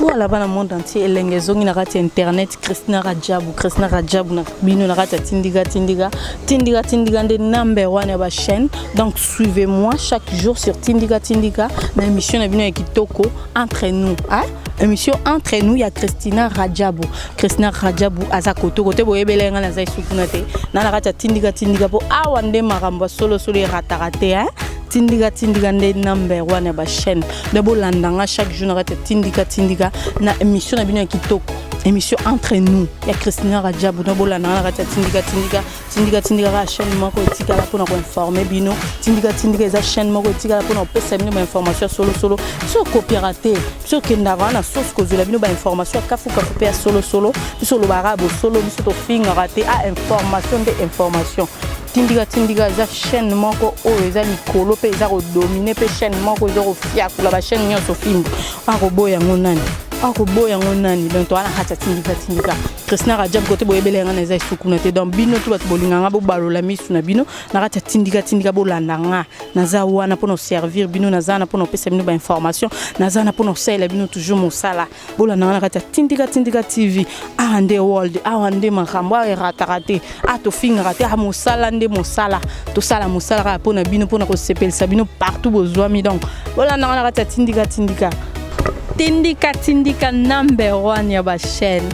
Voilà, dans le monde entier, l'engagement na kati internet, Christina Radjabou na bino na kati tindiga de number one ya ba chaîne. Donc suivez-moi chaque jour sur tindiga na émission na bino ya kitoko entre nous, hein? Émission entre nous, il y a Christina Radjabou aza côté boyebelenga na za sukunate na kati tindiga po awande marambo solo ratarate, hein? Tindiga de number one ya ba chaîne. D'abord landanga chaque jour na tindiga na émission na bino ya kitoko. Émission entre nous. Il y a Christina Radjabou d'abord landanga na tindiga la chaîne moko etika la pour informer bino. Tindiga za chaîne moko etika la pour pesa bino information solo. So coopérater, so kendara na source ko zula bino ba information kafu pe solo. So lo barabo solo biso to finga raté a information. Tindiga za chaîne moko o eza likolo pe eza ko dominer pe chaîne moko eza ko fiakula ba chaîne nyonso fimbo akoboya ngonani donc to ana hacha tindiga Christina Radjabou côté boyebelenga na eza sukuna te donc bino to bat bolinganga bo balola misu na bino na hacha tindiga bolandanga naza wana pour nous servir bino nazana pour nous pesa bino ba information nazana pour nous sala bino toujours mosala bolandanga na hacha tindiga TV ande world ande makambo ratarate to finga rate ha mosala to sala mosala pour na bino pour na ko sepelisa bino partout bozwami donc bolandanga na hacha tindiga number one ya ba chaîne.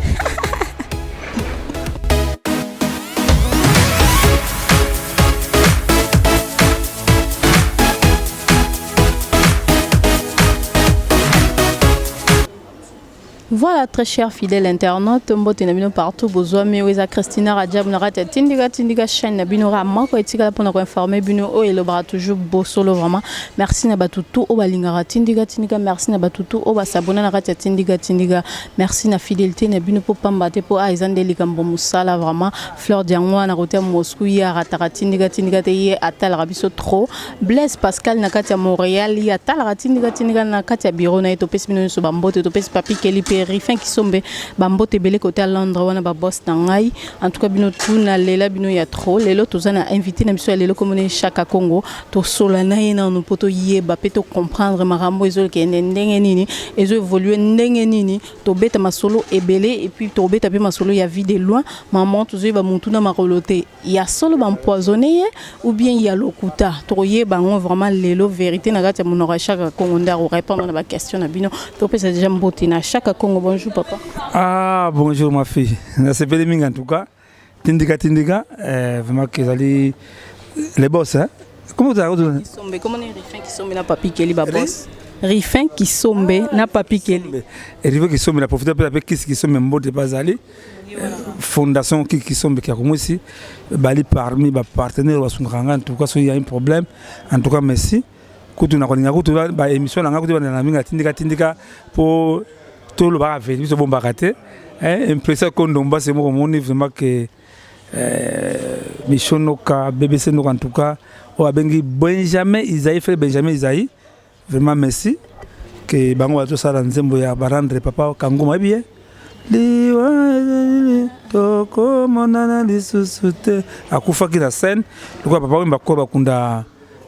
Voilà, très cher fidèle internaute, mbote na bino partout besoin mais oza Christina Radjabou na kati tindiga chaîne na bino rama ko etika pour nous informer bino o le bras toujours beau solo vraiment. Merci na batutu o balingara tindiga merci na batutu o ba s'abonner na kati tindiga merci na fidélité na bino po pambate po aizande likambo musala vraiment Fleur Diangwa na côté Moscou ya ratara tindiga te ye atal rabiso trop Blaise Pascal na kati Montréal ya atal tindiga na kati bureau na to pesi bino so bambote to pesi papi Kelly Rifin qui sombe bambote belé côté à Londres wana ba boss nangai en tout cas bino tuna lela bino ya trop lelo tozana invité na biso lelo comme Chaka Congo to solana ina no poto yeba peto comprendre marambo ezol ke ndenge nini ezo évoluer ndenge nini to beta masolo ebelé et puis to beta pe masolo ya vie de loin maman tozo ba mutuna makolote ya solo ba empoisonné ou bien ya lokuta to yeba ngo vraiment lelo vérité na gata monora Chaka Congo ndaro répondre na ba question na bino to pesa déjà mbote na Chaka Congo. Bonjour papa. Ah bonjour ma fille. C'est Béléming en tout cas. Tindiga, vraiment que allez les boss hein. Comment tu as dit? Comment les Rifin qui sombe na papi Kelly ba boss. Rifin qui sombe na papi Kelly. Et Rifin qui sombe na profiter avec qui sombe mbote pas aller. Fondation qui sombe qui a comme ici. Bali parmi ba partenaires wa sunganga en tout cas il y a un problème. En tout cas merci. Kutu na koninga kutu ba émission na kutu na minga tindiga pour tout le bas fait bon baraté impression qu'on domba c'est moi mon vraiment que mission noka BBC noka en tout cas o abengi Benjamin Isaïe vraiment merci que bango to sala nzembo ya barandre papa kangoma bien to comme nana lisusute akufa ki la scène pourquoi papa mba ko bakunda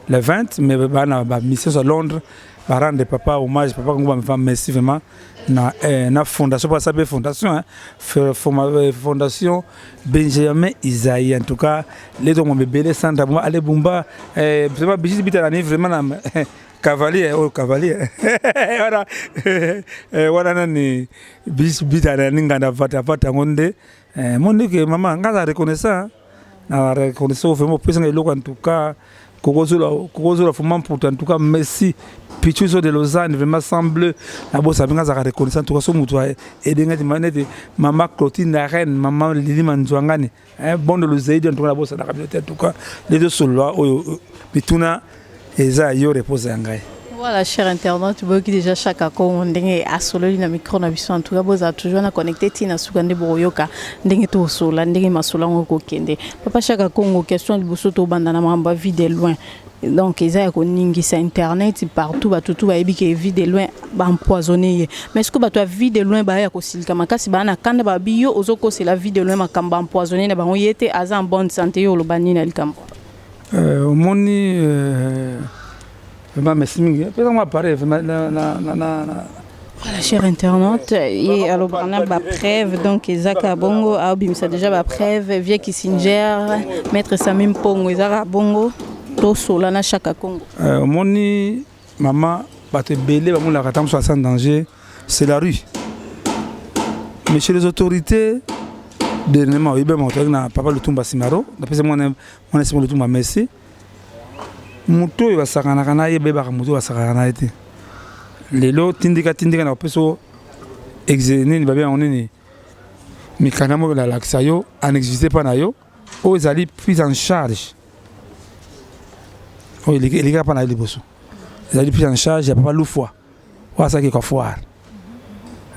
le 20 mais bana ba mission à Londres barandre papa hommage papa kangoma me merci vraiment na fondation pour ça fondation fondation Benjamin Isaïe en tout cas les dont mon bébé Sandra moi aller bumba vraiment bijis bitana vraiment cavalier voilà nani bijis bitana nganda vata ngonde monde que maman ngaza reconnaissant na reconnaissant vraiment pesa ngelo en tout cas kokozula fuma pour en tout cas merci Pichuzo de Lausanne vraiment semble la bosse avec un reconnaissant tout ça mutua et des manettes maman Clotilde la reine maman Lili Manzwangani bon de l'oseille en tout cas la bosse dans la communauté en tout cas les deux sont là bituna eza yo repose ngai. Voilà, cher internaute, tu vois que déjà chaque Congo ndenge asolo na micro na biso en tout cas boza toujours na connecté tina sukande boroyoka ndenge to sola ndenge masola ngoko kende papa chaque Congo question liboso to banda na mamba vie de loin. Donc ils ont connu sur internet partout tout va ébiquer vie de loin empoisonné mais est-ce que toi vie de loin ba ya ko silika makasi ba na kanda ba bio ozoko c'est la vie de loin makamba empoisonné na ba yete aza en bonne santé yo lobani na likambo moni vraiment merci mingi peut-être moi pareil na Voilà, chers internautes, et alors on a ma preuve, donc Isaka Bongo, Abim ça déjà ma preuve, Vieux Kissinger, Maître Samim Pongo, Isaka Bongo, Tosso, Lana Chaka Congo. Moni, maman, batte belé, maman la ratam soit sans danger, c'est la rue. Mais chez les autorités, dernièrement, il y a un papa Lutumba Simaro, d'après moi, on est sur Lutumba Messi. Muto il va s'arranger, il va muto va s'arranger. Les lots tindika na peso exéné ni babé on est mais kanamo la laxayo en existait pas na yo o ezali prise en charge o les gars pas na liboso ezali prise en charge ya papa Lufwa wa ça qui ko foire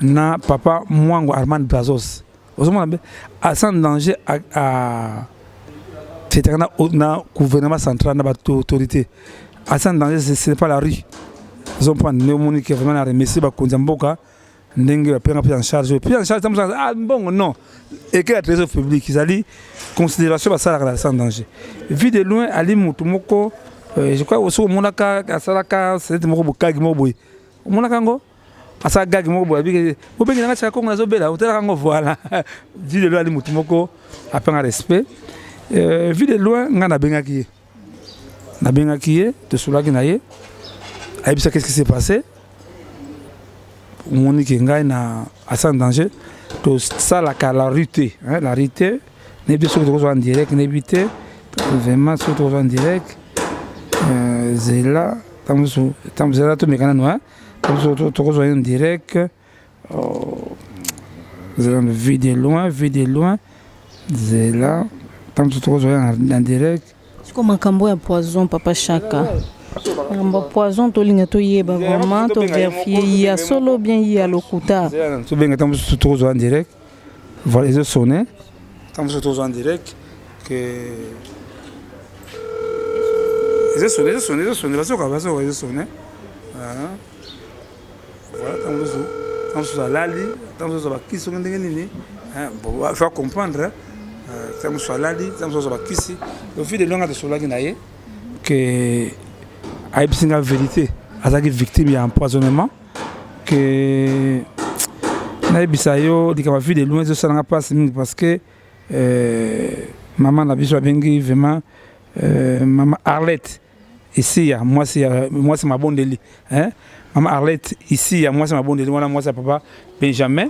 na papa Mwango Armand Brazos osomona be à sans danger à c'est na gouvernement central na ba autorité à sans danger ce n'est pas la rue. Ils ont pas néomonique vraiment la remercier ba konzamboka ndenge ba pris en charge ah bon non et que la trésor public ils allaient considération ba ça la sans danger vu de loin ali mutu moko je crois aussi au monaka asalaka c'est moko bokagi moko boy monaka ngo asa gagi moko boy bi bo bengi nga chaka kongo nazobela otela ngo voilà vu de loin ali mutu moko après un respect vu de loin nga na bengaki te soulagi na ye. Qu'est-ce qui s'est passé? On dit qu'il y a un danger. Donc, ça, la rité. La rité, n'est pas sûr que en direct, n'est pas vraiment sûr que en direct. C'est là, c'est là, tout mécanisme. Tu rejoins en direct. Vu de loin. C'est là, tu rejoins en direct. C'est comme un cambo à poison, papa Chaka. Un poison, tu l'as nettoyé, vraiment, tu vérifié, il y a solo bien, il y a l'okuta. Tu bien, tu te rejoins en direct. Voilà, ils ont sonné. Tu te rejoins en direct. Ils ont sonné. Vas-y, ils ont sonné. Voilà, tu as lali, tu as qui sont il faut comprendre. Tu as lali, tu as qui. Au fil de l'angle de cela, que c'est la vérité. À victime il empoisonnement que na bisayo dikama vu de loin ça n'a pas parce que maman n'a besoin bengi vraiment maman Arlette ici moi c'est ma bonne délit hein maman Arlette ici moi c'est ma bonne délit moi c'est papa Benjamin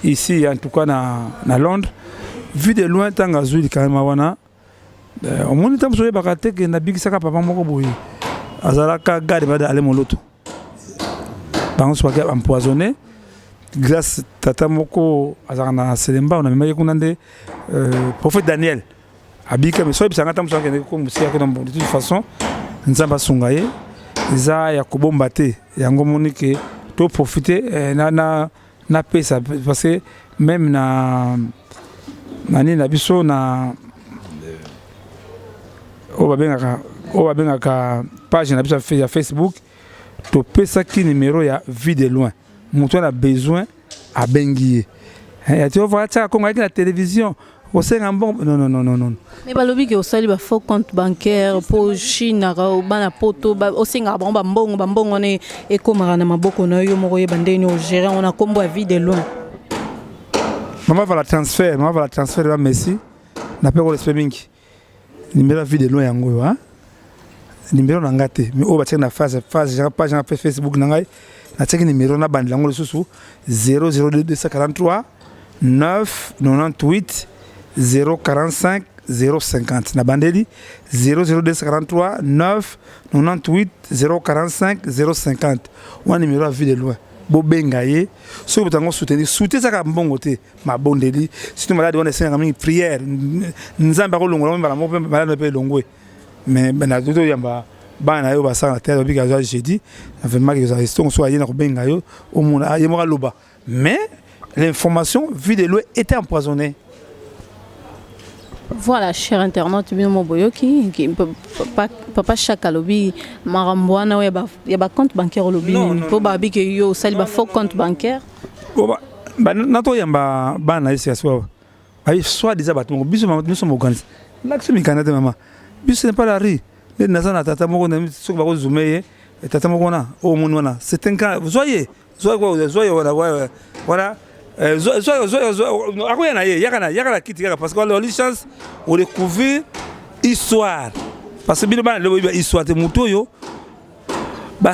ici en tout cas na Londres vu de loin tanga zuli quand même wana au monde tam soye bakate que na big saka papa moko boyi azalaka garde bada aller moloto bango soit empoisonné grâce tata moko azana selemba on a même kunande prophète Daniel abika mais soit bisanga tam soit ko musia ko de toute façon nzamba sungaye za ya kobomba te yango monique to profiter na pesa parce que même na biso na o babengaka page na biso ya Facebook to pesa ki numéro ya vie de loin moto a besoin à bengier tu vois ça comme avec la télévision au sein bon non mais balobi que au sali ba faux compte bancaire pour Chine au bana poto au singa bon bambongo ne e komara na maboko na yo moko ye bandeni au gérer on a combo à vie de loin maman va la transfert va Messi na pe ko respect mingi numéro vie de loin yango hein numéro na ngate mais o ba tena phase page na Facebook na ngai na teki numéro na bandi lango susu 00243 998 045 050 na bandeli 00243 998 045 050 ou numéro à vie de loin bobengaye so botango soutenir ça mbongo te ma bondeli si tu malade on essaie de prière nzamba ko longola mbala mo malade pe longwe mais na toto yamba bana yo basa na terre bika zo jeudi vraiment que ça reste on soit yena ko bengayo au mona yemo loba mais l'information vie de l'eau était empoisonnée. Voilà, cher internaute, bien mon boyoki, papa Chaka lobi, marambouana, il y a un compte bancaire au lobby, pour babi que yo, ça il y a faux compte bancaire. Nato yamba bana ici à soi. Aïe, soit des abattements, biso nous sommes organisés. L'action mi canada maman. Biso n'est pas la rue. Les nazana tata moko na soko ba zoomer, tata moko na o monwana. C'est un cas, vous voyez, voilà. Parce qu'on a eu chance de découvrir l'histoire. Parce que l'histoire de Moutoyo,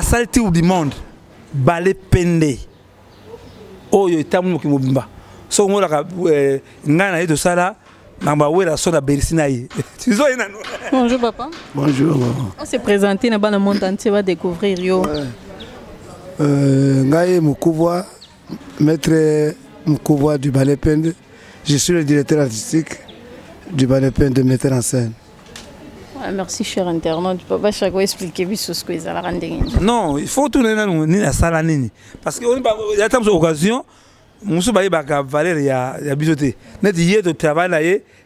c'est le du monde. Balé Pende. Oh, il y a un qui m'a so on a ngana et de ça là. Bonjour papa. Bonjour. On s'est présenté dans le monde entier, on va découvrir yo. Ngaye Mukubwa, maître Mukubwa du Ballet Pende. Je suis le directeur artistique du Ballet Pende, metteur en scène. Ouais, merci cher internaute. Papa, chaque fois expliquer ce que vous allez rendre. Non, il faut tourner dans la salle nini parce que il y a tant d'occasions. Musu baye baka Valer ya bijoté. Net hier de travail là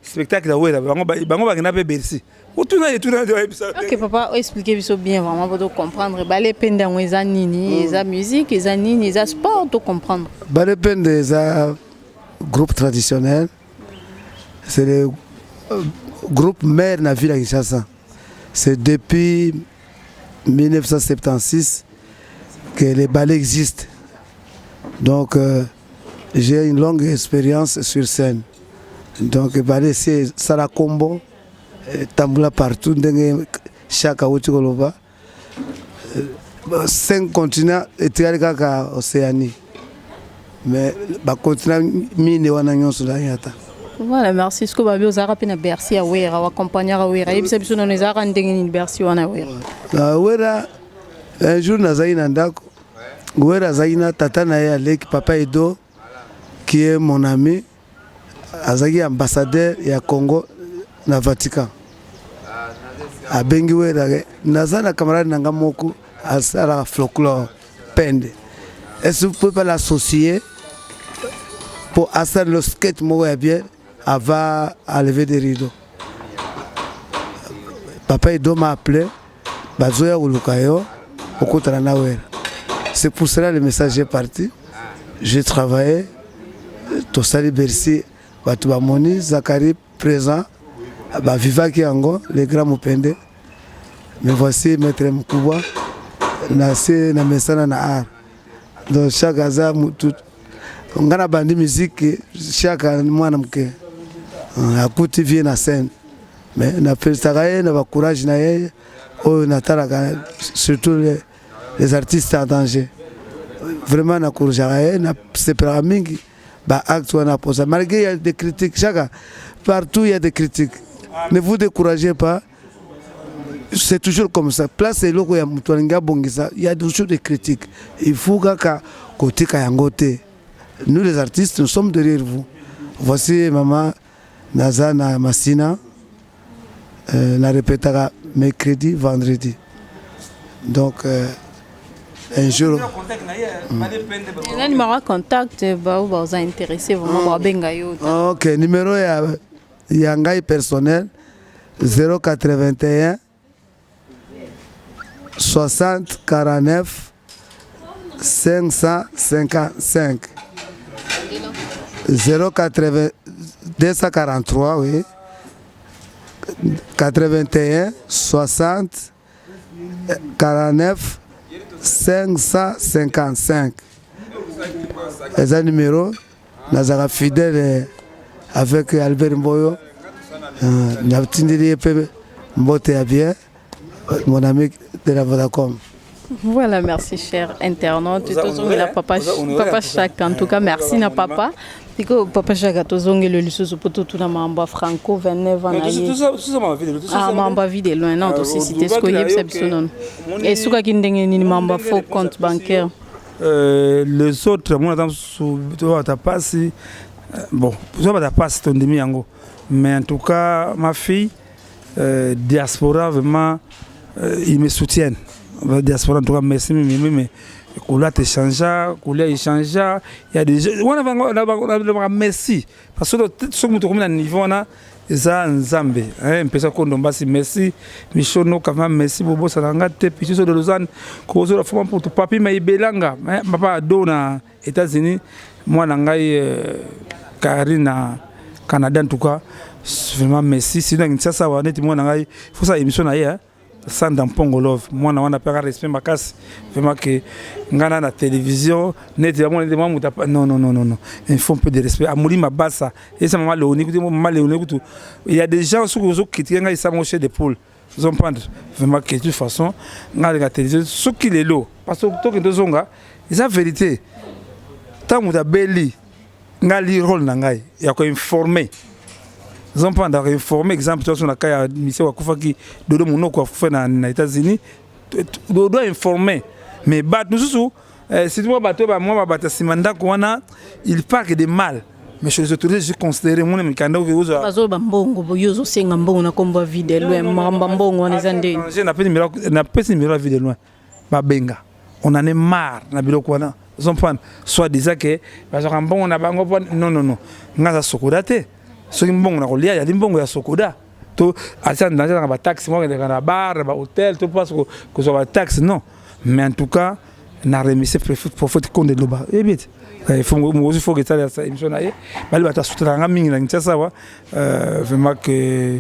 spectacle là bango ba na pe Bercy. Otuna etuna de episode. OK papa, expliquez ça bien vraiment pour comprendre. Ballet Pende en eza nini, eza musique, eza nini, eza sport pour comprendre. Ballet Pende eza groupe traditionnel. C'est le groupe mère na ville à Kinshasa. C'est depuis 1976 que les ballets existent. Donc j'ai une longue expérience sur scène. Donc, c'est Sala Combo, Tamboula partout, chaque Koloba. 5 continents et Tiarika Océanie. Mais le continent mine wananyon sula yata. Voilà, merci. Ce que vous avez rappelé, Bercy à Ouera, accompagner à Ouera. Et puis, c'est nous les arrêtons de Bercy à Ouera. Ouera, un jour, nous avons Ouera Zaina, Tata Naya, Papa Edo, qui est mon ami, Azagi ambassadeur et Congo na Vatican. A Bengiwe, Nazana camarade Nangamoku, à Sara Folklore Pende. Est-ce que vous pouvez pas l'associer pour asseoir le skate bien avant à lever des rideaux? Papa Edo m'a appelé, Bazoya Ulukayo, Okutaranawer. C'est pour cela que le message est parti. J'ai travaillé. Tosali Bercy, Batubamoni, Zakari présent, Viva Kiango, les grands Mupende. Mais voici Maître Mukubwa, Nase na Mesana na art. Donc chaque hasard, on a bandi musique, chaque mois namke. Akuti vient na scène. Mais na peltagaye, na courage na ye, oh na talaga, surtout les artistes en danger. Vraiment na courage na separa mingi. Malgré il y a des critiques, partout il y a des critiques. Ne vous découragez pas, c'est toujours comme ça. Place et logo il y a toujours des critiques. Il faut que nous les artistes, nous sommes derrière vous. Voici maman Nazana Massina, la répétera mercredi, vendredi. Donc un jour. Le numéro de contact, vous intéressé vraiment. Ok, numéro Yangai personnel 081 60 49 555 080 243 oui 81 60 49 555. C'est un numéro, nous avons fidèle avec Albert Mboyo. Nous avons bien, mon ami de la Vodacom. Voilà, merci cher internaute. Papa Chac, en tout cas, merci na papa. Papa Chac, tozongi le lusso pour tout na mamba Franco 29 ans. Ah, mamba vide loin, non, aussi cité ce que yeb sabsonon. Et ce que kindenge ni mamba faux compte bancaire. Les autres, moi, t'as pas si bon, ça va pas si ton demi yango. Mais en tout cas, ma fille, diaspora vraiment, ils me soutiennent. Diaspora en tout cas, merci, mais Koula t'échangea, Koula échangea, il y a des gens, on a merci parce que ce que nous avons à niveau là, ça Nzambe, un peu ça qu'on doit merci, Michono quand même merci Bobo Salangate, puis sur de Lausanne, cause la forme pour ton papi mais belanga, papa dona États-Unis, moi nangai Karina Canada en tout cas, vraiment merci, sinon ça va net moi nangai, faut ça émission là hier. sans d'ampongo love moi na wana peka respect makasi vraiment que ngana na télévision net vraiment non il faut un peu de respect amuli mabasa et ça maman Léonie écoutez maman Léonie écoute il y a des gens qui critiquent nga ça mon chef d'épaule ils ont prendre vraiment que de toute façon ngana la télévision ce qui est là parce que to que dozonga c'est vérité tant muta beli ngali rôle na ngai ya ko informer ils ont pas informer exemple sur la cas monsieur wakufa qui dodo monoko fait na États-Unis dodo informer mais bat nous sous si moi bateau ba moi bata simanda kwana il parle de mal mais chez les autorités je considère mon mikanda uzo bazo bambongo boyozo senga mbongo na komba vide loin mamba mbongo wana zande j'ai na pesi numéro vide loin ba benga on en est marre na biloko wana ils ont pas soit déjà que bazo mbongo na bango non ngaza sokoda te soki mbongo na kolia ya mbongo ya sokoda to asa na ba taxi mo na bar ba hôtel to pas que so ba taxi non mais en tout cas na remise pour faire compte de loba et bit il faut que ça émission na bali ba ta sutra mingi na ntsa sawa vraiment que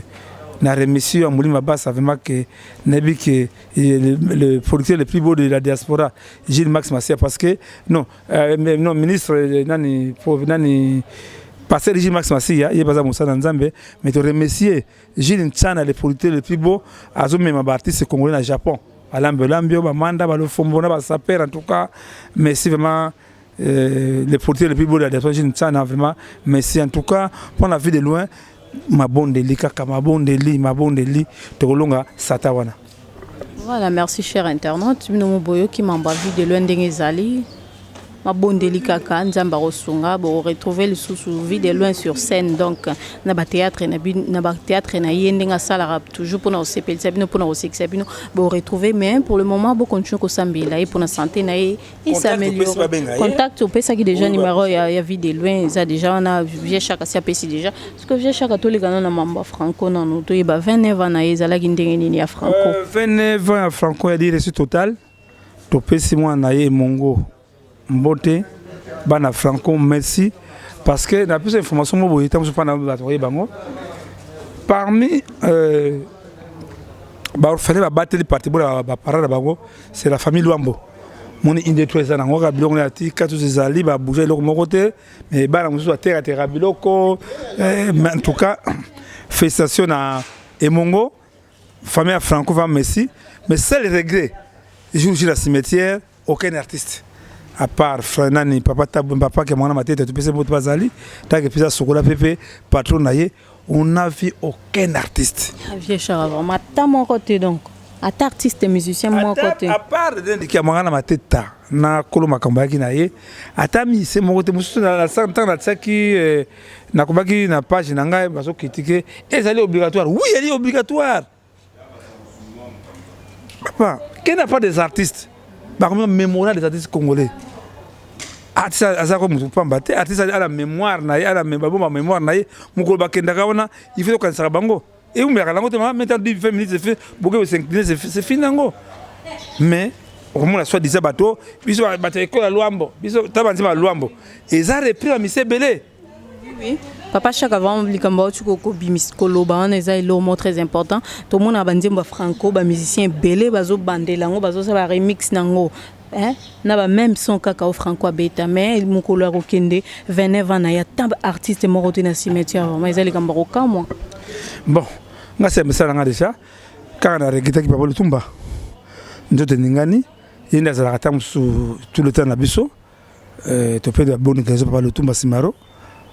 na remise à Moulima Bassa vraiment que nebi que le producteur le plus beau de la diaspora Gilles Max Massia parce que non ministre nani passer Gilles Max Massia il est pas à Moussa Nzambe mais te remercier Gilles Ntsana le producteur le plus beau azo même artiste congolais na Japon alambio bamanda balofombona basaper en tout cas merci vraiment le producteur le plus beau de la diaspora Gilles Ntsana vraiment merci en tout cas pour la vie de loin mabondeli kaka mabondeli tokolonga satawana. Voilà, merci cher internaute bino boyo ki mamba vie de loin ndenge ezali mabondeli kaka nzamba rosunga bo retrouver le sous vie de loin sur scène donc na ba théâtre na yendenga sala toujours pour na CPL sabino pour na sexe sabino bo retrouver mais pour le moment bo continue ko sambela et pour na santé na et s'améliorer contact au pesa qui déjà numéro ya vie de loin ça déjà on a vie chaque ça pesi déjà parce que vie chaque to les gana na mamba franco na no to e ba 29 ans na ezala ndenge nini ya franco 29 ans ya franco ya dire sur total to pesi moi na ye mongo Mbote, bana franco, merci. Parce que la plus d'informations, parmi c'est la famille Luambo. Mon inde 3 ans, on a biloko na tika tous ces ali ba bouger le côté mais bana musu terre terre biloko mais en tout cas félicitations à Emongo famille franco va merci mais c'est le regret jour la cimetière aucun artiste à part Frenani papa qui m'a ma tête tout pese moto bazali tant que pisa sokola pepe patron naie on n'a vu aucun artiste vieux chara mata mon côté donc ata artiste musicien mon côté à part de qui m'a ma tête na kolo makamba ki naie ata mi c'est mon côté musu na 100 ans na tsaki na kobaki na page na ngai baso critiquer et ça est obligatoire oui elle est obligatoire papa qui n'a pas des artistes par exemple mémoire des artistes congolais artiste azako mutu pamba te artiste a la mémoire na ya la mémoire na ye mukolo bakendaka wana il faut que ça bango et on me rango te maintenant 10 minutes c'est fait beaucoup 5 minutes c'est fini nango mais au moins la soit disait bateau biso bateau école Luambo biso tabanzi ba Luambo et ça repris à Miss Belé oui papa chaque avant likamba tu ko bimis koloba on est le mot très important tout le monde a bandé ba franco ba musicien belé bazo bandelango bazo ça ba remix nango hein na ba même son kaka franco beta mais mukolo ya kokende 29 ans na ya tab artiste moko na cimetière mais ezali kamba ko moi bon nga c'est ça nga déjà quand on a regretté ki papa Lutumba ndote ningani yenda za ratamu tout le temps na biso to peut de bonne raison papa Lutumba Simaro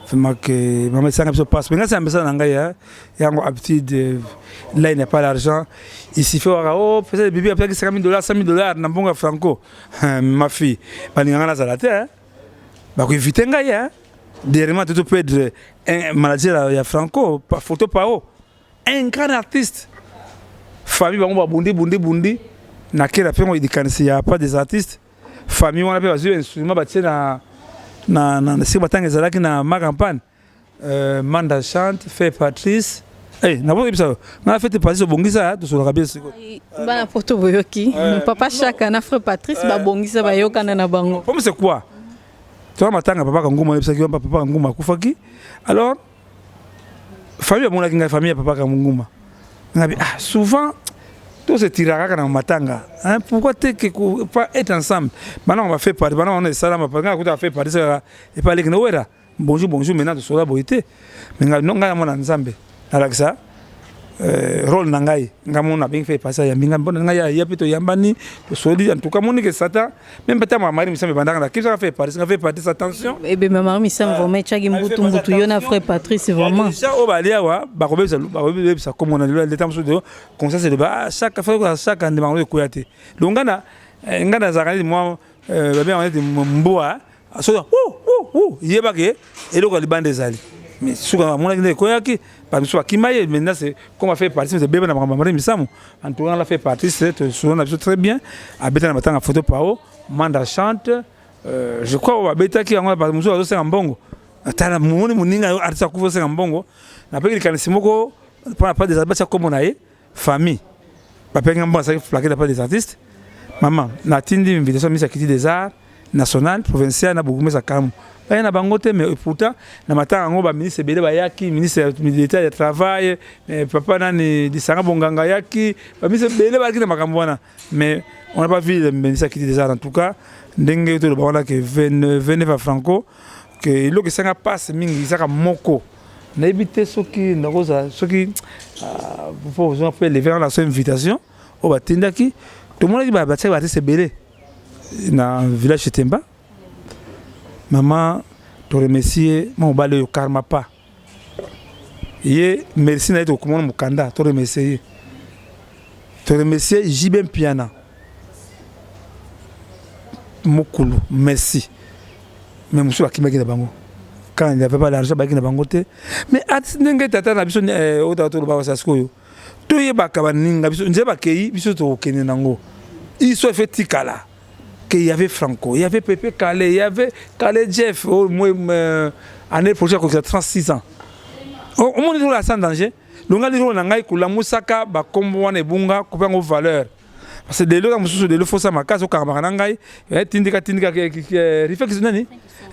vraiment que maman ça ne passe mais c'est un message nanga ya yango habitude là il n'y a pas l'argent ici fait oh peut-être bébé après $50 $100 na mbonga franco ma fille baninganga na zalate hein ba ko éviter nga ya derrière tout peut être un manager ya franco pas photo pas haut un grand artiste famille bango bundi na kela pe ngo idikanisi ya pas des artistes famille on a pas besoin instrument ba tena na si batanga zalaki na ma campagne manda chante fait Patrice na bon ça na fait Patrice bongisa to so rabia siko bana photo boyoki papa chaka na frère Patrice ba bongisa ba yokana na bango comme c'est quoi toi matanga papa kanguma ebisa ki papa kanguma kufaki alors famille mon la famille papa kanguma ngabi souvent Tout se tirera dans matanga. Hein? Pourquoi pas être ensemble? Maintenant on va faire partie. Maintenant on est salam. On va faire partie. Et pas les gnouera. Bonjour, maintenant tu seras boité. Mais non, on a mon ensemble. Alors ça, rôle nangai. On a bien fait passer. Il y a bon nangai. Il y a plutôt yambani. Sodi en tout cas, mon que Satan. Même peut-être ma mari me semble pendant la. Qu'est-ce qu'on fait partie? On fait partie. Attention. Eh bien ma mari me semble vraiment. Chagi mbutu mbutu. Yon a frère Patrice vraiment. Ça au balia wa. Barobe ça comme on a le temps sur de. Comme ça c'est de bas. Chaque fois chaque an de manger koyate. Longana. Ngana zakani moi. Bien on est mboa. So yebake eloko libande ezali mais suka mona ngene koyaki par soit kimaye maintenant c'est comment faire partie de bébé na mama misamu en tout cas la fait partie c'est souvent très bien abeta na matanga photo pao manda chante je crois abeta ki ngwa ba muso azo mbongo atala moni muninga artisa kuvo senga mbongo na peki kanisi moko pas des artistes comme on a famille ba penga mbongo ça flaquer pas des artistes maman na tindi invitation mise à quitter des arts national provincial na bugumeza kamu ba na bangote mais pourtant na matanga ngo ba ministre bele ba yaki ministre militaire de travail papa nani disanga bonganga yaki ba ministre bele ba kina makambo wana mais on n'a pas vu le ministre qui déjà en tout cas ndenge to ba wana que 29 franco que lo que ça passe mingi ça moko na éviter soki na rosa soki vous pouvez lever la son invitation au batindaki tout le monde va battre ba c'est belé na village Chetemba maman te remercier mon balé au karma pas et merci na to comment mukanda te remercier Jibem Piana mokulu merci mais monsieur akimaki na bango quand il n'y avait pas l'argent baki na bango te mais ndenge tata na biso o tato lo ba sasko to yebaka baninga biso nzeba kei biso to kene nango il soit fait tikala qu'il y avait Franco, il y avait Pépé Calais, il y avait Calais Jeff, année prochaine, qui a 36 ans. Au moins, il y a un danger. Le gars, il y a un moussaka, il y a un bunga, il y a une valeur. Parce que dès lors, il y a un faux makas, il y a un tindika,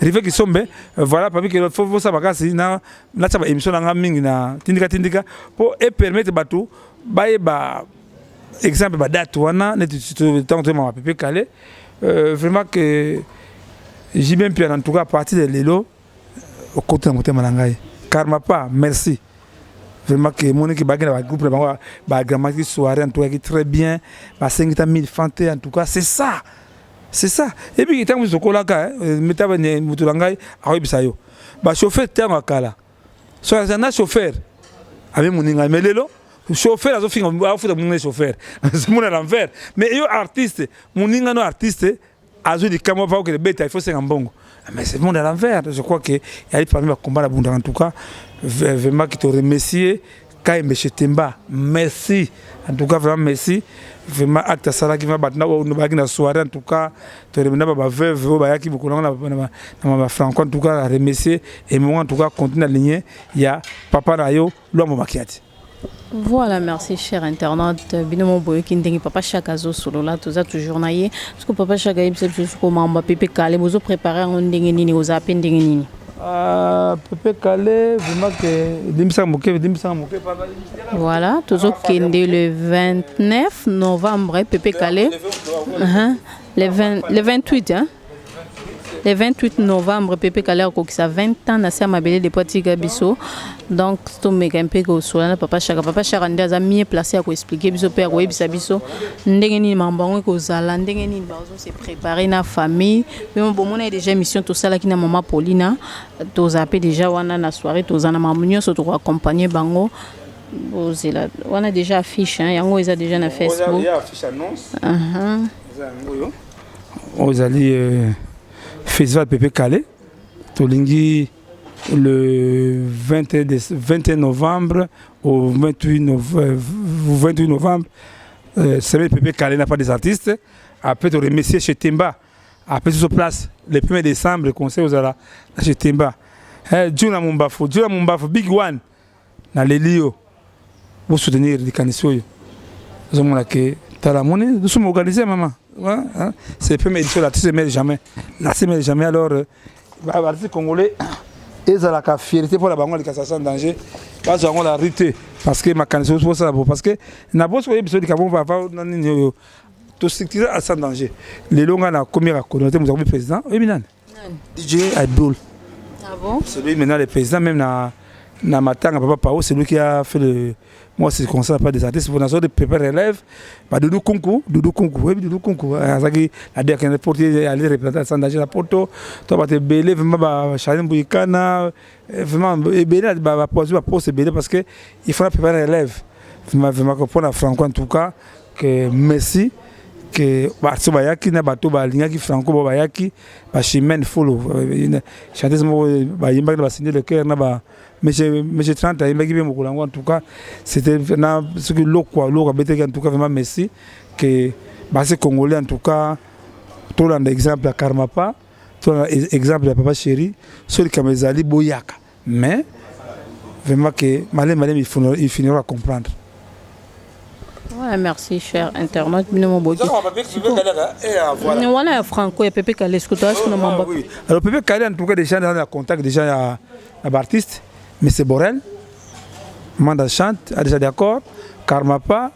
rife qui sombe, voilà, parce que le faux makas, il y a une émission de tindika, pour permettre à tout, exemple, date, Pépé Calais. Vraiment que j'ai bien pu en tout cas partir de l'élo au côté de mon malangai. Karma pas, merci. Vraiment que mon équipe bagage groupe ba grammatique soirée en tout cas très bien, ba 5000 fanté en tout cas, c'est ça. C'est ça. Et puis tant que je colla ka, metaba ne mutulangai a bisayo. Ba chauffeur tant akala. So un chauffeur avec mon inga melelo. Chauffeur azo finga ba futa mon chauffeur c'est mon l'envers mais yo artiste mon inga no artiste azo di kamo pa que le beta il faut c'est un bongo mais c'est mon à l'envers je crois que il y a parmi combat la bunda en tout cas vraiment qui te remercier Kai Chetemba merci en tout cas vraiment merci vraiment acte sala qui va batna ou no bagina soirée en tout cas te remercier ba veuve ba yaki beaucoup na franco en tout cas remercier et moi en tout cas continuer la ligne il y a papa rayo lo makiati. Voilà, merci cher internaute. Binomo boyo kindengi papa Chaka zo solo là tous a toujours naie. Parce que papa Chaka il sait comment on va Pépé Calais vous préparer un ndenge nini aux appels ndenge nini. Pépé Calais vraiment que dimsa moke voilà, toujours kende le 29 novembre Pépé Calais. Le 28 hein. Le 28 novembre, Pépé Calais a 20 ans, Nasser Mabélé de Poitiga Bisso. Donc, c'est un peu que je papa Chaka a mieux placé à expliquer Bisso Père Webisa Bisso. Ndengeni Mambango Kozala, Ndengeni Bazo s'est préparé na famille. Mais bon, on a déjà mission tout ça là qui na maman Paulina. Tous appelés déjà wana na soirée, tous en mamunio surtout accompagner Bango. On a déjà affiche, hein. Yango ils a déjà na Facebook. Il y a affiche annonce. Vous allez Festival Pépé Calais, Tolingi le 21 novembre au 28 novembre, semaine Pépé Calais n'a pas des artistes. Après, tu remercier chez Temba. Après, sur place, le 1er décembre, le conseil aux Ala chez Temba. Djuna Mumbafo, Big One, dans les Lio, pour soutenir les Canisoyo. Nous sommes organisés, maman. Ouais, hein? C'est la première édition, la 3e jamais. La 6e jamais, alors, les artistes congolais, ezalaka fierté pour la bango les cassations en danger parce qu'on la rité parce que ma candidature pour ça parce que na boss ko episode ka bon va nani to structure à sans danger les longs na commis à communauté nous avons président et minane DJ Abdul. Ah bon? C'est lui maintenant le président même na matanga papa Pao, c'est lui qui a fait le moi c'est comme ça pas des artistes pour nazo de préparer élèves ba Doudou Kunku oui Doudou Kunku azaki la dia quand porter aller représenter sans danger la porto toi ba te belé vraiment ba Charline Bouyikana vraiment belé ba poser belé parce que il faut préparer élèves vraiment comprendre à Franco en tout cas que merci que bato bayaki na bato balingaki Franco bayaki ba chimène follow chanteuse mo ba yimba ba signer le cœur na ba monsieur 30 yimba bien mokulango en tout cas c'était na ce que lokwa bete en tout cas vraiment merci que ba ces congolais en tout cas tout l'an exemple à Karmapa tout exemple à papa chéri sur kamezali boyaka mais vraiment que malé il finira à comprendre. Ouais, merci cher internaute. Voilà Franco et Pépé Calais. Alors Pépé Calais en tout cas déjà dans le contact déjà à artiste mais c'est Borel Manda chante a déjà d'accord Karmapa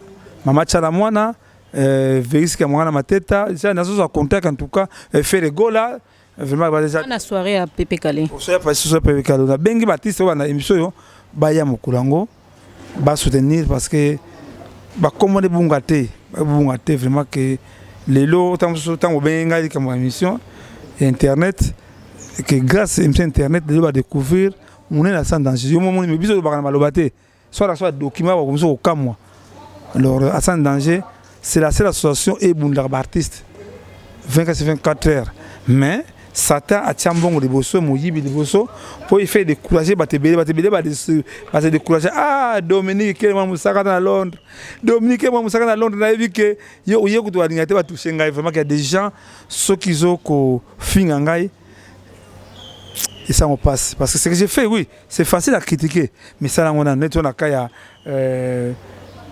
Mama Chalamwana Veris Kamwana Mateta déjà dans un contact en tout cas fait les go là vraiment déjà la soirée à Pépé Calais. Soirée pas sur Pépé Calais na bengi Baptiste on a émission baya mokulango ba soutenir parce que ba commander bungate vraiment que les lots tant au benga comme émission internet que grâce à internet les va découvrir on est là sans danger au moment où me biso ba malobate soit document comme ça au camp alors à sans danger c'est la seule association et bundar artiste 24 heures mais Satan a tiambongo de bosso moyibi de bosso pour y faire décourager batebele ba se décourager Dominique Kema Moussaka dans Londres Dominique Kema Moussaka dans Londres na vu que yo ko to alingate ba toucher ngai vraiment qu'il y a des gens ceux qui ont ko finga ngai et ça on passe parce que ce que j'ai fait oui c'est facile à critiquer mais ça là on a net on a kaya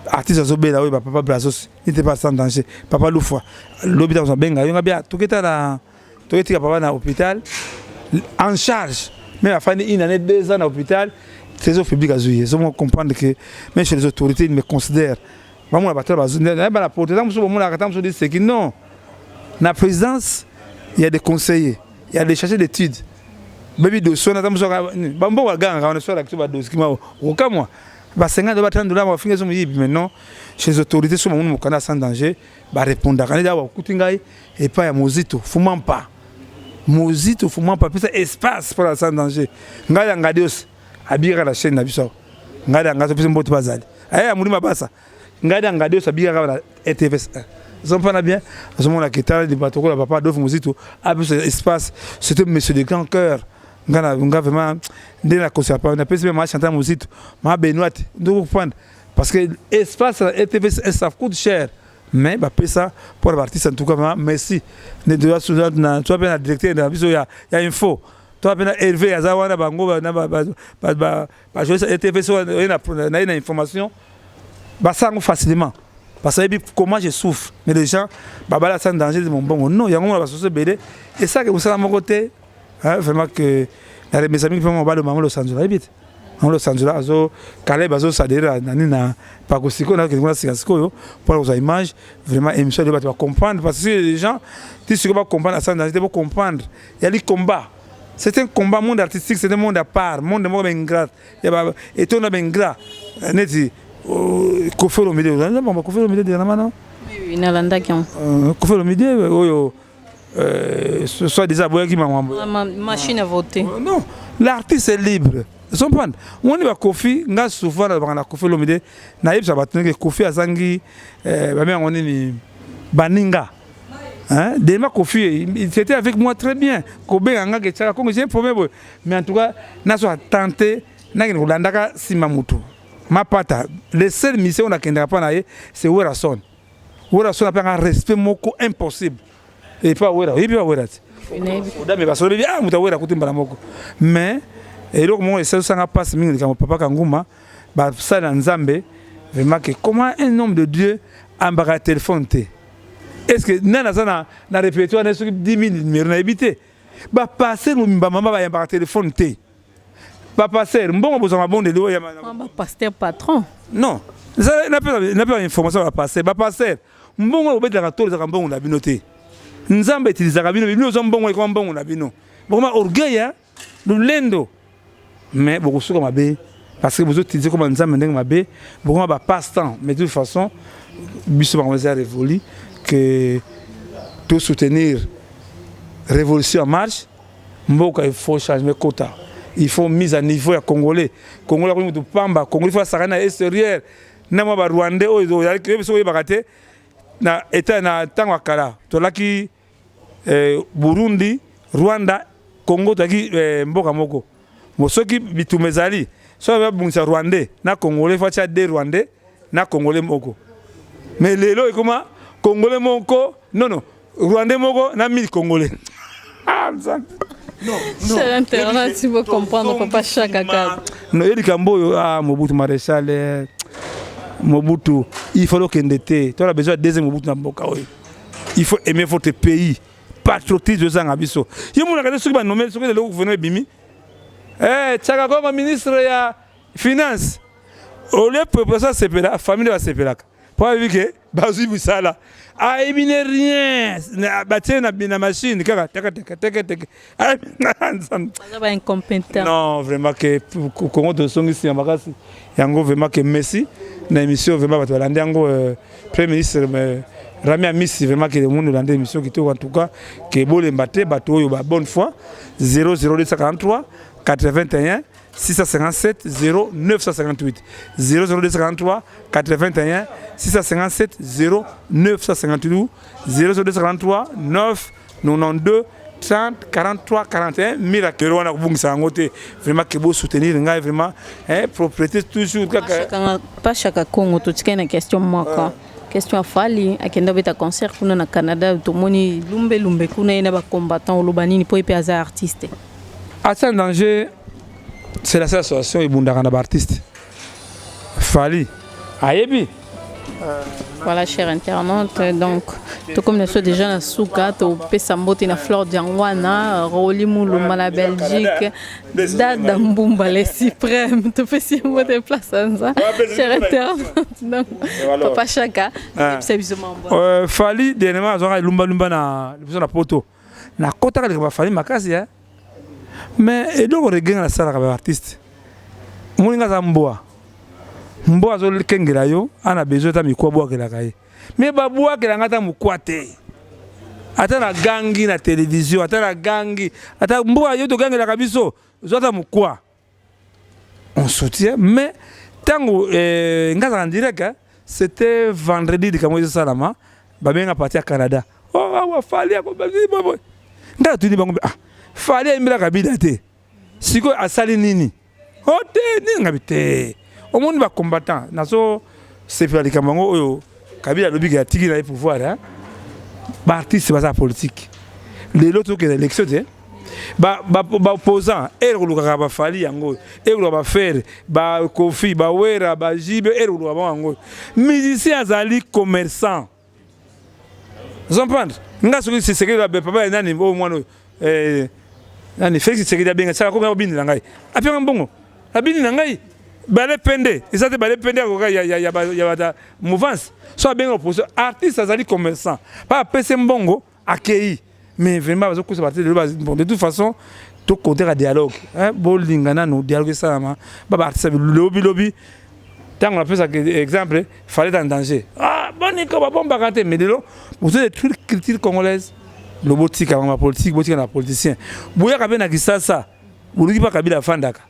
artiste azobela oui papa Brazos il n'était pas sans danger papa Loufoua l'hôpital on benga yo bien tout était là tu es papa dans l'hôpital en charge mais à fin une année 2 ans à l'hôpital trésor public à jouer ils vont comprendre que même chez les autorités ils me considèrent vraiment la bataille la porte dans ce moment là quand on dit c'est que non la présidence il y a des conseillers il y a des chargés d'études baby de son attends bambo wa ganga on soit l'acteur de ski au cas moi ba 50 $30 on finir son yibi maintenant chez les autorités sur mon canada sans danger ba répondre canada wa kutingai et pas ya mozito fumant pas Mozito fuma pas plus espace pour la sans danger ngala ngadios abira la chaîne na biso ngala ngazo plus mboto bazali aya mulima basa ngala ngadios abira la ETV1 ils ont pas bien à ce moment là que t'as des bateaux la papa d'offre Mozito a plus espace c'était monsieur de grand cœur ngala vraiment dès la concert pas on a plus même chanter Mozito ma Benoît donc prendre parce que espace ETV1 ça coûte cher mais bah ça pour l'artiste en tout cas merci ne doit soudain toi bien la directeur il y a info toi bien élevé azawana bango ba je TV sur une information bah ça facilement parce que comment je souffre mais les gens bah là sans danger de mon bon non il y a un va se BD et ça que vous savez à mon côté vraiment que mes amis vraiment ba le maman Los Angeles vite en Los Angeles azo Caleb azo sadera nani na pakosiko na kingona sikasiko pour aux images vraiment émission de va comprendre parce que les gens tu sais pas comprendre ça dans pour comprendre il y a les combats c'est un combat monde artistique c'est un monde à part monde ingrat et ton ingrat neti Kofi Olomide non Kofi Olomide de non oui nalanda kion Kofi Olomide oyo soit des aboyés qui m'a machine à voter non l'artiste est libre comprendre on va Kofi nga souvent na Kofi Olomide na yebsa batene que Kofi azangi ba bien on ni baninga hein dema Kofi il était avec moi très bien Kobe nga ke tsaka comme j'ai un problème mais en tout cas na so tenté na ngi landaka simamutu ma pata le seul mission on a kendra pas na c'est Werason a pas un respect moko impossible et pas Wera et puis Wera oda me baso bien mutawera kutimba moko mais et donc moi ça ça passe mingi comme papa Kanguma ba ça dans Nzambe vraiment que comment un homme de Dieu ambara téléphone té est-ce que nana ça na répertoire na 10 000 numéros na habité ba passer no mba mama ba ambara téléphone té ba passer mbongo bozanga bon de lo ya ba pasteur patron non ça n'a pas information ba passer mbongo obetaka tolo za mbongo na bino te nzambe utilizaka bino zo mbongo eko mbongo na bino boma orgueil lulendo mais beaucoup souvent mabe parce que vous utilisez comme nzambe ndenge mabe beaucoup ba passe temps mais de toute façon biso ba on a révolu que tout soutenir révolution en marche mboka il faut changer quota il faut mise à niveau ya congolais ko mutu pamba congolais faut sakana extérieur na mo ba rwandais o ya ke biso bakate na état na tango kala to laki Burundi Rwanda Congo taki mboka moko mosoki bitumezali so ba bungisa rwandais na congolais faut cha de rwandais na congolais moko mais lelo ekoma congolais moko non rwandais moko na 1000 congolais non c'est internet tu veux comprendre papa Chaka non il kambo Mobutu maréchal Mobutu il faut que ndete tu as besoin de deuxième Mobutu na mboka oyo il faut aimer votre pays patriotisme za ngabiso yemu na kana soki ba nommer soki le gouvernement bimi Chaka comme ministre ya finance au lieu pour ça c'est la famille va sepelaka pour vu que bazui bisala ebine rien batie na machine kaka teka ba incompétent non vraiment que Congo de songisi makasi yango vraiment que merci na émission vraiment bato balande yango premier ministre Rami Amisi vraiment que le monde lande émission qui en tout cas que bolemba te bato oyo ba bonne foi 00243 81 657 0958 00243 81 657 0958 00243 9 92 30 43 41 miracle wana kubungisa ngote vraiment que beau soutenir ngai vraiment propriété toujours pas chaque Congo to tika na question moi question afali akenda beta concert kuna na Canada to moni lumbe kuna ina ba combattant olobanini po epe aza artiste asa danger. C'est la seule association et Bundakana artiste. Fali. Ayebi. Voilà, chers internautes, donc, tout comme nous sommes déjà dans Souka, au Pessambote, na Flore d'Anwana, Rolimoulouma, la Belgique, Dada Mbumba, les suprêmes, tout fait si vous de place en ça, chers internautes, donc, Papa Chaka, c'est bizarrement bon. Fali, dernièrement, on a lumba na poto. Na kota ka Fali makasi, hein. Mais et donc on regagne la salle avec artiste. Moninga za mboa zo kengela yo ana besoin ta mikwa boa ke la kai. Mais ba boa ke la ngata mukwa te. Ata na gangi na télévision, ata na gangi, ata mboa yo to gangela kabiso, zo ta mukwa. On soutient mais tango ngaza en direct c'était vendredi de Kamoise Salama, ba benga parti à Canada. Oh fali ko ba nda tu di bango fallait me la kabila te siko asali nini ote nini ngabite au monde va combattant naso c'est faire les kamango oyo kabila lobiki ya tiki na pouvoir hein ba artiste ba politique les autres que l'élection te ba opposant et le ba fali yango et le ba faire ba kofi ba wera ba jibe et le ba yango musicien azali commerçant vous comprenez ngaso c'est que la papa nani au moins nani Félix Tshisekedi abenga sala ko ngabini na ngai apia mbongo abini na ngai bale pende isate bale pende ko ya ba mouvance so abenga opposition artiste azali commerçant pas pese mbongo akei mais vraiment bazo ko se partir de toute façon tout côté à dialogue hein bolingana no dialogue ça ba artiste lobby tant on a fait ça exemple fallait en danger bon ko ba bomba kanté mais de lo vous êtes toute culture congolaise le botika la politique botika na politicien boya kabena kisasa buluki pa kabila fandaka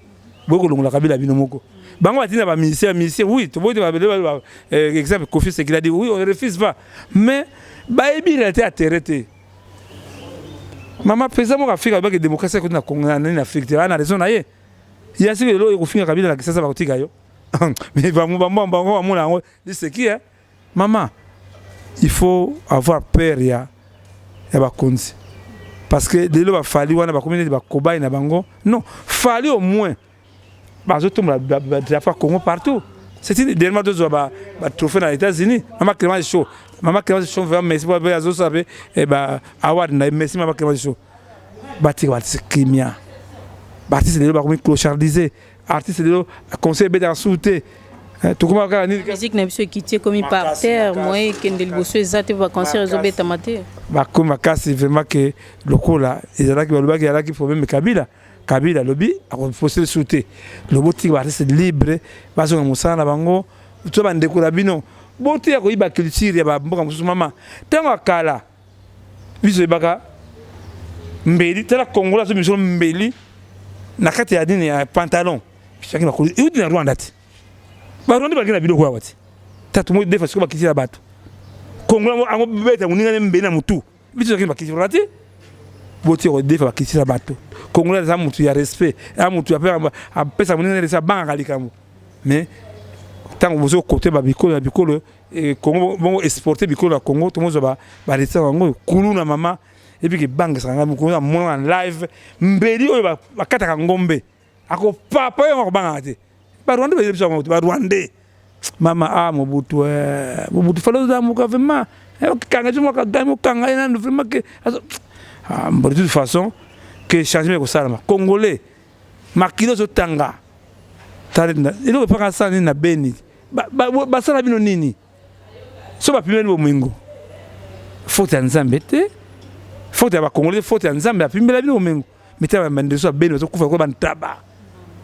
boko longola kabila binomoko bango batina ba ministère oui to boite ba exemple Kofi c'est qu'il a dit oui on refuse pas mais ba ebi réalité a terreté mama président mo Afrika ba que démocratie ko na Congo na Afrique te ana raison na ye ya siko lo ko finga kabila la kisasa ba kotika yo mais bango amona ngo c'est qui hein maman il faut avoir peur ya bakonzi parce que dès lors fali wana ba communauté ba kobai na bango non fali au moins bazo tomba drapeau Congo partout c'est une dernière deux ba trophée dans les États-Unis maman Clément Show vraiment merci pour azo sabe et ba award na merci maman Clément Show ba ti wa kimia artiste lelo bakomi clochardiser artiste lelo conseil beta souté tokoma kaka nini musique na biso ekiti ekomi par terre moye ekende liboso eza te baconcert ezobetama te bakomi makasi vraiment ke lokola ezalaki balobaki ezalaki problème kabila lobi akopose souté lobo tika baartiste libre bazonga mosala na bango to bandeko na bino botika koyiba culture ya bamboka mosusu mama ntango akala biso ebaka mbeli tala kongola azo biso mbeli na kati ya dini ya pantalon chaki bakoli eudi na Rwanda ti barwanda bakina biloko awa ti tatu mo defa siko bakitira bato kongola ango beta muninga mbeli na mutu biso chaki bakitira ti boti ko defa bakitira bato kongola za mutu ya respect ya mutu ya pesa muninga resa banga kalikamu mais tant vous côté babikolo bikolo et Congo bon exporter bikolo à Congo tout le monde ba rester ngo kulu na mama et puis que banque sanga mo en live mbeli oyo ba kataka ngombe ako papa yo banga te ba Rwanda ba Rwanda mama Mobutu falo za muka vraiment kanga je mo ka gamu kanga ina vraiment que de toute façon que changer ko salama congolais makilo zo tanga tarina ilo pa ka na beni basala bino nini so bapimeli bomingo faute ya nzambe te faute ya bakongolais faute ya nzambe apimela bino bomingo mita bambande so beni bazokufa ko bantaba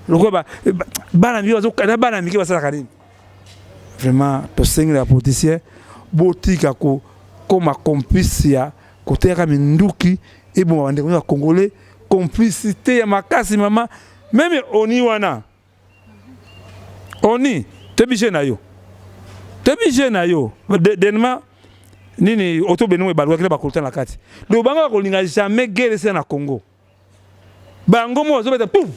lokola bana miki bazokana bana miki basalaka nini vraiment tosengi la politicien botika ko koma complice ya koteka minduki ebo bandeko ya congolais complicité ya makasi mama même oni wana oni tebije na yo denma nini auto benwe balwa kile bakulta na kati do banga kolinga jamais guerre c'est na Congo bango mo zo beta tu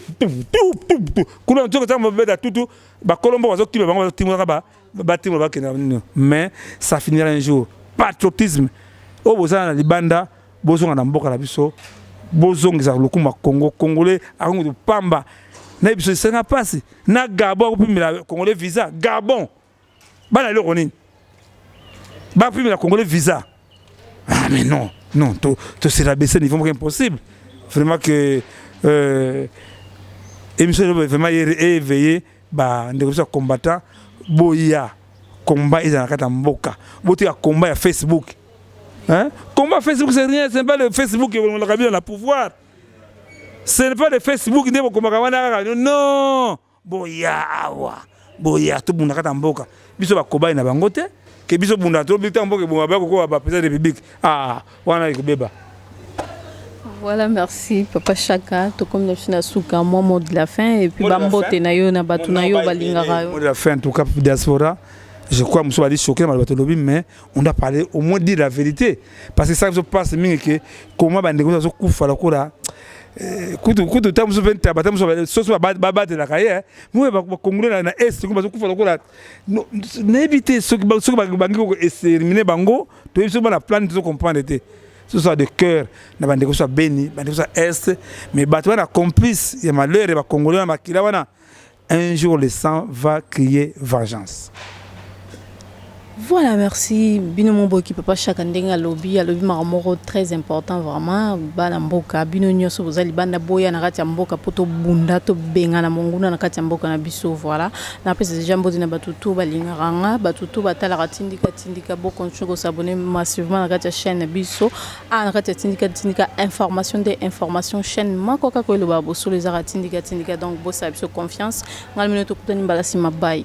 kuna ntoka tamo beta tutu ba kolombo bazo kibe bango timura ba timura ba kena mais ça finira un jour patriotisme o bozana libanda bozonga na mboka na biso bozongeza lokuma Congo congolais akongo de pamba na biso senga pasi na Gabon ko pimela congolais visa Gabon bana le ronini ba pimela congolais visa mais non to se rabaisser niveau impossible vraiment que émission vraiment éveillé ba ndeko so combattant boya combat ils kata mboka botika combat ya Facebook hein combat Facebook c'est rien c'est pas le Facebook qui on la la pouvoir. Ce n'est pas le Facebook qui est comme non boya tout bunda kata mboka biso ba kobai na bangote ke biso bunda to bita mboka bo ba ko ba président république wana ikobeba. Voilà, merci Papa Chaka to comme na suka mot de la fin et puis bambote na yo na batu na yo balingara yo. Mot de la fin en tout cas diaspora. Je crois que nous choqué mais on doit parler au moins dire la vérité parce que ça se passe que comment bandeko zo kufa la kura kutu tamu zo venta batamu so baba de la carrière nous ba congolais na est ko bazo kufa la kura n'éviter ce que bango exterminer bango to biso na plan de comprendre te ce soit de cœur na bandeko so beni bandeko so est mais batwa na complice ya malheur ba congolais na makila wana un jour le sang va crier vengeance. Voilà, merci. Bino Momboki Papa Chaka ndenga lobby maramoro très important vraiment. Bana mboka bino nyoso bozali banda boya na kati ya mboka poto bunda to benga na monguna na kati ya mboka na biso voilà. Na pesa jambo dina batutu balingaranga batutu batala tindika bo koncho s'abonner massivement na kati ya chaîne biso na kati ya tindika information des informations chaîne makoka ko le babo sur les tindika donc bo sa biso confiance ngal mino to kutani mbala sima bye.